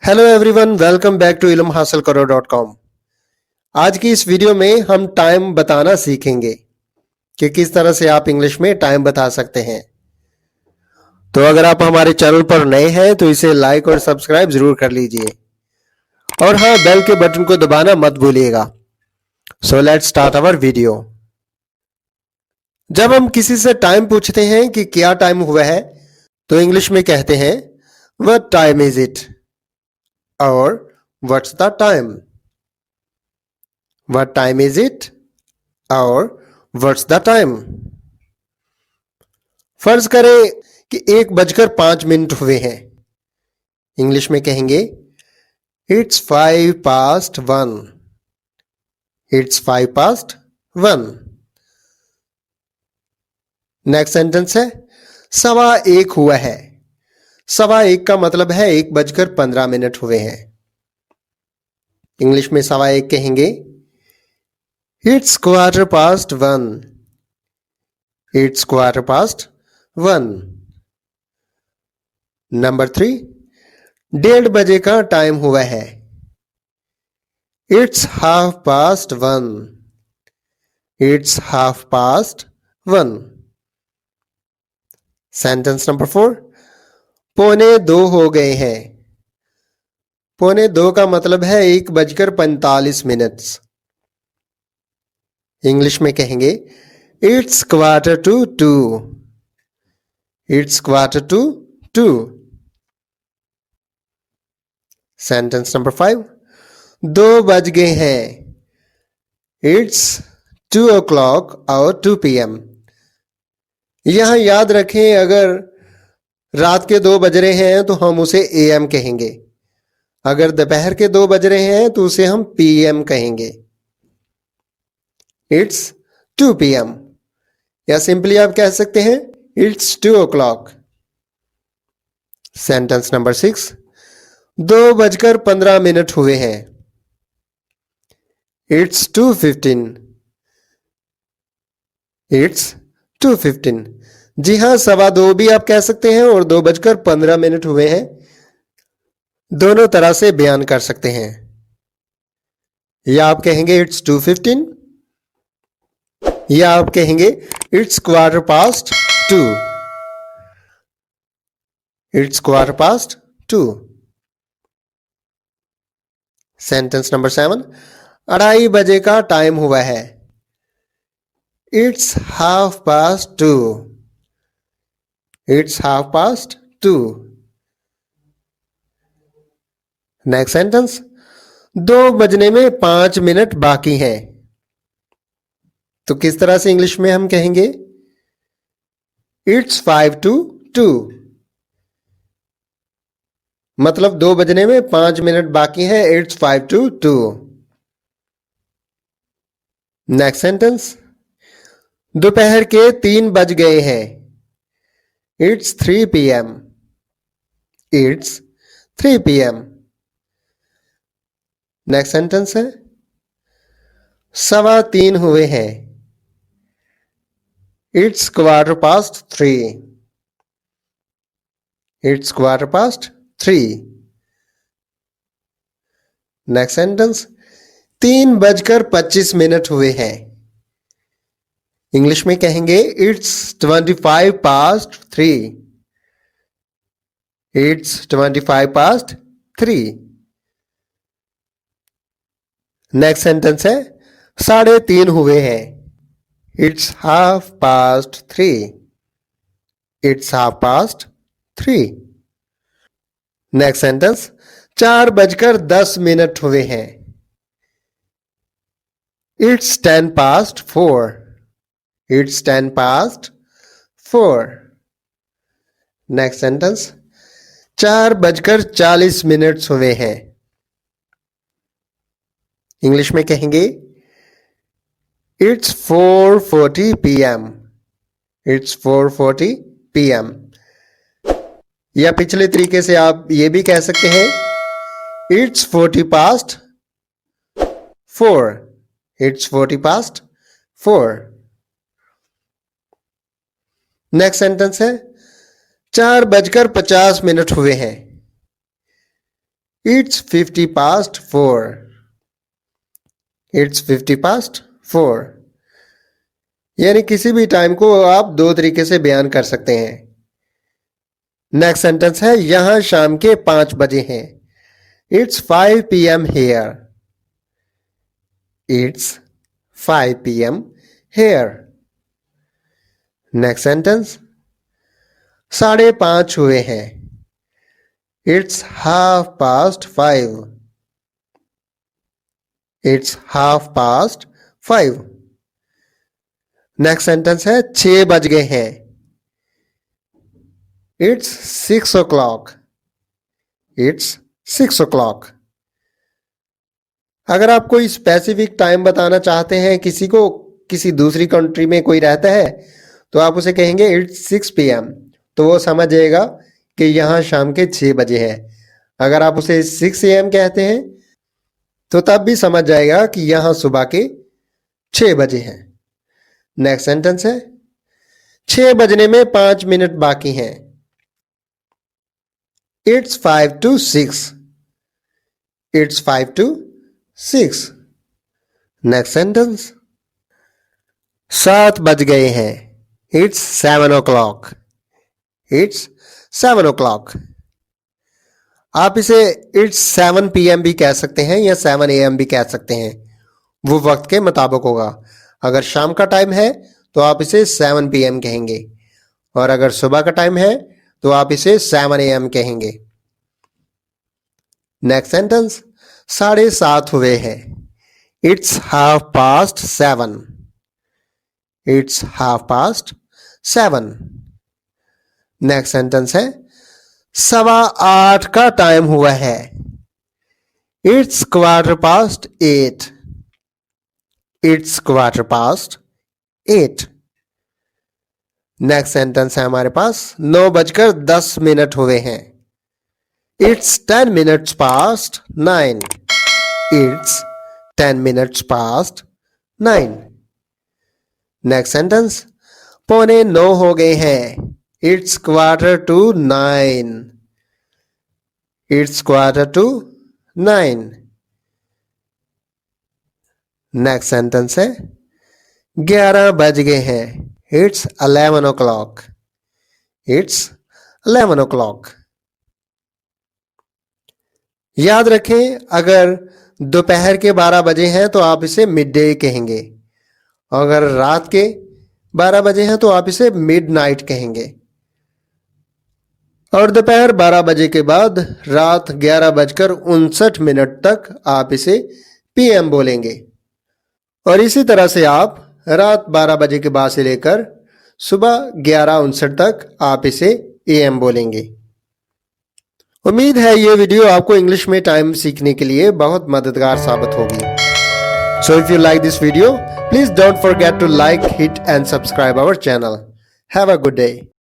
Hello everyone, welcome back to ilmhasilkaro.com। आज की इस वीडियो में हम टाइम बताना सीखेंगे कि किस तरह से आप इंग्लिश में टाइम बता सकते हैं। तो अगर आप हमारे चैनल पर नए हैं तो इसे लाइक और सब्सक्राइब जरूर कर लीजिए और हाँ, बेल के बटन को दबाना मत भूलिएगा। So let's start our video. जब हम किसी से टाइम पूछते हैं कि क्या टाइम हुआ है तो इंग्लिश में कहते हैं व्हाट टाइम इज इट और what's the time. What time is it? और what's the time? फर्ज करें कि 1:05 हुए हैं। इंग्लिश में कहेंगे It's 1:05। It's 1:05। नेक्स्ट सेंटेंस है 1:15 हुआ है। 1:15 का मतलब है 1:15 हुए हैं। इंग्लिश में 1:15 कहेंगे It's 1:15। It's 1:15। नंबर 3, 1:30 का टाइम हुआ है। It's 1:30। It's 1:30। सेंटेंस नंबर 4, 1:45 हो गए हैं। 1:45 का मतलब है 1:45। इंग्लिश में कहेंगे It's 1:45। It's 1:45। सेंटेंस नंबर 5, 2 बज गए हैं। It's 2 o'clock और 2 PM। यहां याद रखें, अगर रात के 2 बज रहे हैं तो हम उसे AM कहेंगे। अगर दोपहर के 2 बज रहे हैं तो उसे हम PM कहेंगे। It's 2 PM या सिंपली आप कह सकते हैं It's 2 o'clock। सेंटेंस नंबर 6, 2:15 हुए हैं। It's 2:15। It's 2:15। जी हाँ, 2:15 भी आप कह सकते हैं और 2:15 हुए हैं, दोनों तरह से बयान कर सकते हैं। या आप कहेंगे It's 2:15 या आप कहेंगे It's 2:15। It's 2:15। सेंटेंस नंबर 7, 2:30 बजे का टाइम हुआ है। It's 2:30। It's 2:30। नेक्स्ट सेंटेंस, 2 बजने में 5 मिनट बाकी हैं। तो किस तरह से इंग्लिश में हम कहेंगे It's 5 to 2। मतलब 2 बजने में 5 मिनट बाकी है। It's 5 to 2। नेक्स्ट सेंटेंस, दोपहर के 3 बज गए हैं। It's 3 PM। It's 3 PM। Next sentence है 3:15 हुए हैं। It's 3:15। It's 3:15। नेक्स्ट सेंटेंस, 3:25 हुए हैं। इंग्लिश में कहेंगे It's 3:25। It's 3:25। नेक्स्ट सेंटेंस है 3:30 हुए हैं। It's 3:30। It's 3:30। नेक्स्ट सेंटेंस, 4:10 हुए हैं। It's 4:10। It's 4:10। नेक्स्ट सेंटेंस, 4:40 हुए हैं। इंग्लिश में कहेंगे It's 4:40 PM। It's 4:40 PM। या पिछले तरीके से आप ये भी कह सकते हैं It's 4:40। It's 4:40। नेक्स्ट सेंटेंस है 4:50 हुए हैं। It's 50 past 4. It's 50 past 4. यानी किसी भी टाइम को आप दो तरीके से बयान कर सकते हैं। नेक्स्ट सेंटेंस है यहां शाम के 5 बजे हैं। It's 5 p.m. here. It's 5 p.m. here. Next sentence 5:30 हुए हैं। It's 5:30. It's 5:30. नेक्स्ट सेंटेंस है 6 बज गए हैं। It's 6 o'clock. It's 6 o'clock. अगर आप कोई स्पेसिफिक टाइम बताना चाहते हैं किसी को, किसी दूसरी कंट्री में कोई रहता है, तो आप उसे कहेंगे It's 6 p.m. तो वो समझ जाएगा कि यहाँ शाम के 6 बजे है। अगर आप उसे 6 a.m. कहते हैं तो तब भी समझ जाएगा कि यहाँ सुबह के 6 बजे हैं। नेक्स्ट सेंटेंस है 6 बजने में 5 मिनट बाकी हैं। It's 5 to 6. It's 5 to 6. Next sentence 7 बज गए हैं। It's 7 o'clock. It's 7 o'clock. आप इसे It's 7 p.m. भी कह सकते हैं या 7 a.m. भी कह सकते हैं, वो वक्त के मुताबिक होगा। अगर शाम का टाइम है तो आप इसे 7 p.m. कहेंगे, और अगर सुबह का टाइम है तो आप इसे 7 a.m. कहेंगे। नेक्स्ट सेंटेंस 7:30 हुए हैं। It's 7:30. It's 7:30. नेक्स्ट सेंटेंस है 8:15 का टाइम हुआ है। It's 8:15. It's 8:15. नेक्स्ट सेंटेंस है हमारे पास 9:10 हुए हैं। It's 10 minutes past 9. It's 10 minutes past 9. Next sentence 8:45 हो गए हैं। It's 9:15. It's 9:15. नेक्स्ट सेंटेंस है 11 बज गए हैं। It's 11 o'clock. It's 11 o'clock. याद रखें, अगर दोपहर के 12 बजे हैं तो आप इसे मिड डे कहेंगे, अगर रात के 12 बजे हैं तो आप इसे मिड नाइट कहेंगे, और दोपहर 12 बजे के बाद रात 11:59 तक आप इसे पीएम बोलेंगे। और इसी तरह से आप रात 12 बजे के बाद से लेकर सुबह 11:59 तक आप इसे एएम बोलेंगे। उम्मीद है ये वीडियो आपको इंग्लिश में टाइम सीखने के लिए बहुत मददगार साबित होगी। So if you like this video, please don't forget to like, hit and subscribe our channel. Have a good day.